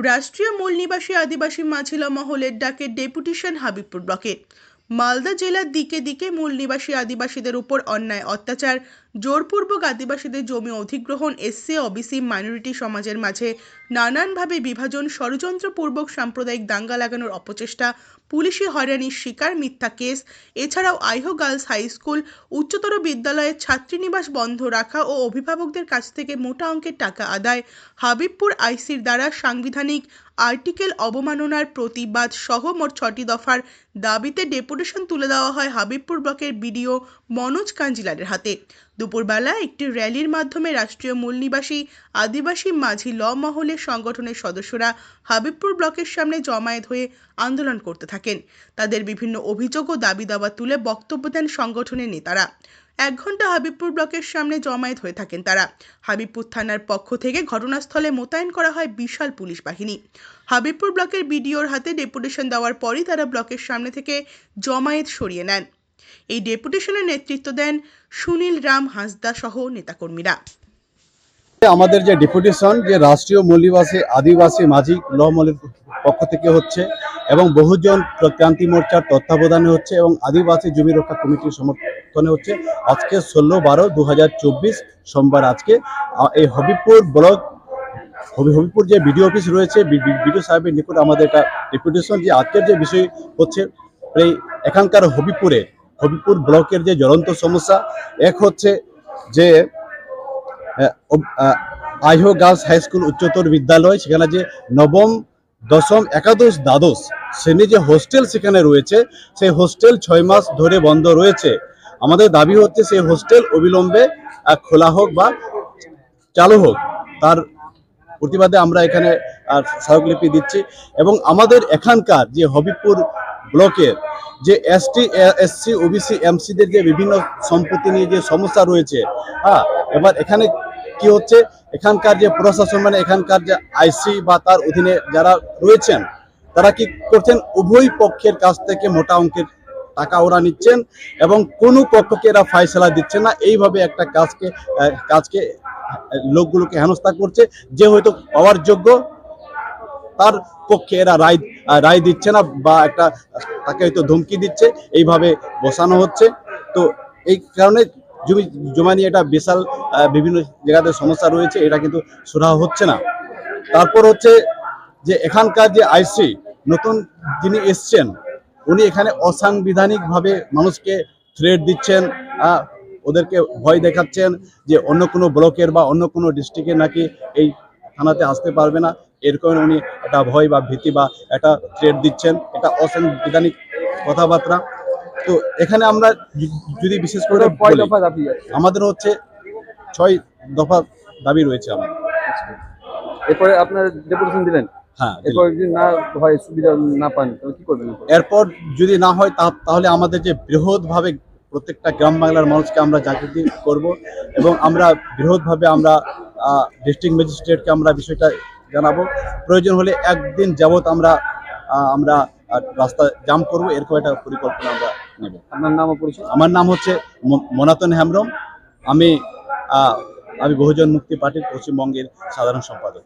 রাষ্ট্রীয় মূল নিবাসী আদিবাসী মাঝিলা মহলের ডাকে ডেপুটেশন হাবিবপুর ব্লকে। মালদা জেলার দিকে দিকে মূল নিবাসী আদিবাসীদের উপর অন্যায় অত্যাচার, জোরপূর্বক আদিবাসীদের জমি অধিগ্রহণ, এসসি ওবিসি মাইনরিটি সমাজের মাঝে নানানভাবে বিভাজন, ষড়যন্ত্রপূর্বক সাম্প্রদায়িক দাঙ্গা লাগানোর অপচেষ্টা, পুলিশি হয়রানির শিকার, মিথ্যা কেস, এছাড়াও আইহো গার্লস হাই স্কুল, উচ্চতর বিদ্যালয়ের ছাত্রীনিবাস বন্ধ রাখা ও অভিভাবকদের কাছ থেকে মোটা অঙ্কের টাকা আদায়, হাবিবপুর আইসির দ্বারা সাংবিধানিক আর্টিকেল অবমাননার প্রতিবাদ সহ মোট 6টি দফার দাবিতে ডেপুটেশন তুলে দেওয়া হয় হাবিবপুর ব্লকের বিডিও মনোজ কাঞ্জিলারের হাতে। দুপুরবেলা একটি র্যালির মাধ্যমে রাষ্ট্রীয় মূল নিবাসী আদিবাসী মাঝি ল মহলের সংগঠনের সদস্যরা হাবিবপুর ব্লকের সামনে জমায়েত হয়ে আন্দোলন করতে থাকেন। তাদের বিভিন্ন অভিযোগ ও দাবি দাওয়া তুলে বক্তব্য দেন সংগঠনের নেতারা। 1 ঘন্টা হাবিবপুর ব্লকের সামনে জমায়েত হয়ে থাকেন তারা। হাবিবপুর থানার পক্ষ থেকে ঘটনাস্থলে মোতায়েন করা হয় বিশাল পুলিশ বাহিনী। হাবিবপুর ব্লকের বিডিওর হাতে ডেপুটেশন দেওয়ার পরই তারা ব্লকের সামনে থেকে জমায়েত সরিয়ে নেন। এই ডেপুটেশনের নেতৃত্ব দেন সুনীল রাম হাঁসদা সহ নেতাকর্মীরা। আমাদের যে ডেপুটেশন যে রাষ্ট্রীয় মূল নিবাসী আদিবাসী মাঝি ল মহলের পক্ষ থেকে হচ্ছে এবং বহুজন ক্রান্তি মোর্চার তত্ত্বাবধানে হচ্ছে এবং আদিবাসী জমি রক্ষা কমিটির সমর্থনে হচ্ছে। আজকে 16/12/2024 সোমবার আজকে এই হবিবপুর ব্লক হবিবপুর যে বিডিও অফিস রয়েছে, বিডিও সাহেবের নিকট আমাদের একটা ডেপুটেশন। যে আজকের যে বিষয় হচ্ছে এই এখানকার হবিবপুর ব্লকের যে জ্বলন্ত সমস্যা, এক হচ্ছে যে আইহো গার্লস হাই স্কুল উচ্চতর বিদ্যালয়, সেখানে যে নবম, দশম, একাদশ, দ্বাদশ শ্রেণী যে হোস্টেল সেখানে রয়েছে, সেই হোস্টেল 6 মাস ধরে বন্ধ রয়েছে। আমাদের দাবি হচ্ছে সেই হোস্টেল অবিলম্বে খোলা হোক বা চালু হোক। তার প্রতিবাদে আমরা এখানে স্মারকলিপি দিচ্ছি। এবং আমাদের এখানকার যে হবিবপুর ব্লকের যে এসটি এসসি ওবিসি এমসিদের যে বিভিন্ন সম্পত্তি নিয়ে যে সমস্যা রয়েছে, এবার এখানে কি হচ্ছে, এখানকার যে প্রশাসন মানে এখানকার যে আইসি বা তার অধীনে যারা রয়েছেন, তারা কি করছেন, উভয় পক্ষের কাছ থেকে মোটা অঙ্কের টাকা ওরা নিচ্ছেন এবং কোনো পক্ষকে এরা ফায়সালা দিচ্ছেন না। এইভাবে একটা কাজকে লোকগুলোকে হেনস্থা করছে। যে হয়তো পাওয়ার যোগ্য তার পক্ষে এরা রায় দিচ্ছে না বা একটা তাকে হয়তো ধমকি দিচ্ছে, এইভাবে বসানো হচ্ছে। তো এই কারণে জমা নিয়ে এটা বিশাল বিভিন্ন জায়গাতে সমস্যা রয়েছে, এটা কিন্তু সুরাহা হচ্ছে না। তারপর হচ্ছে যে এখানকার যে আইসি নতুন যিনি এসছেন, উনি এখানে অসাংবিধানিকভাবে মানুষকে থ্রেট দিচ্ছেন, ওদেরকে ভয় দেখাচ্ছেন যে অন্য কোনো ব্লকের বা অন্য কোনো ডিস্ট্রিক্টে নাকি এই থানাতে আসতে পারবে না, এরকম উনি একটা ভয় বা ভীতি বা একটা থ্রেট দিচ্ছেন। এটা অসাংবিধানিক কথাবার্তা। তো এখানে আমরা যদি বিশেষ করে আমাদের হচ্ছে 6 দফা দাবি রয়েছে আমাদের। এরপরে আপনার ডেপুটেশন দিলেন? হ্যাঁ, এরপর যদি না হয়, সুবিধা না পান, তাহলে কি করবেন? এরপর যদি না হয় তাহলে আমাদের যে বৃহৎভাবে প্রত্যেকটা গ্রাম বাংলার মানুষকে আমরা জাগৃতি করব এবং আমরা বৃহৎভাবে আমরা ডিস্ট্রিক্ট ম্যাজিস্ট্রেটকে আমরা বিষয়টা জানাবো। প্রয়োজন হলে একদিন যাবত আমরা রাস্তা জাম করব, এরকম একটা পরিকল্পনা আমরা নেব। আপনার নাম ও পরিচয়? আমার নাম হচ্ছে মনাতন হেমব্রম। আমি বহুজন মুক্তি পার্টির পশ্চিমবঙ্গের সাধারণ সম্পাদক।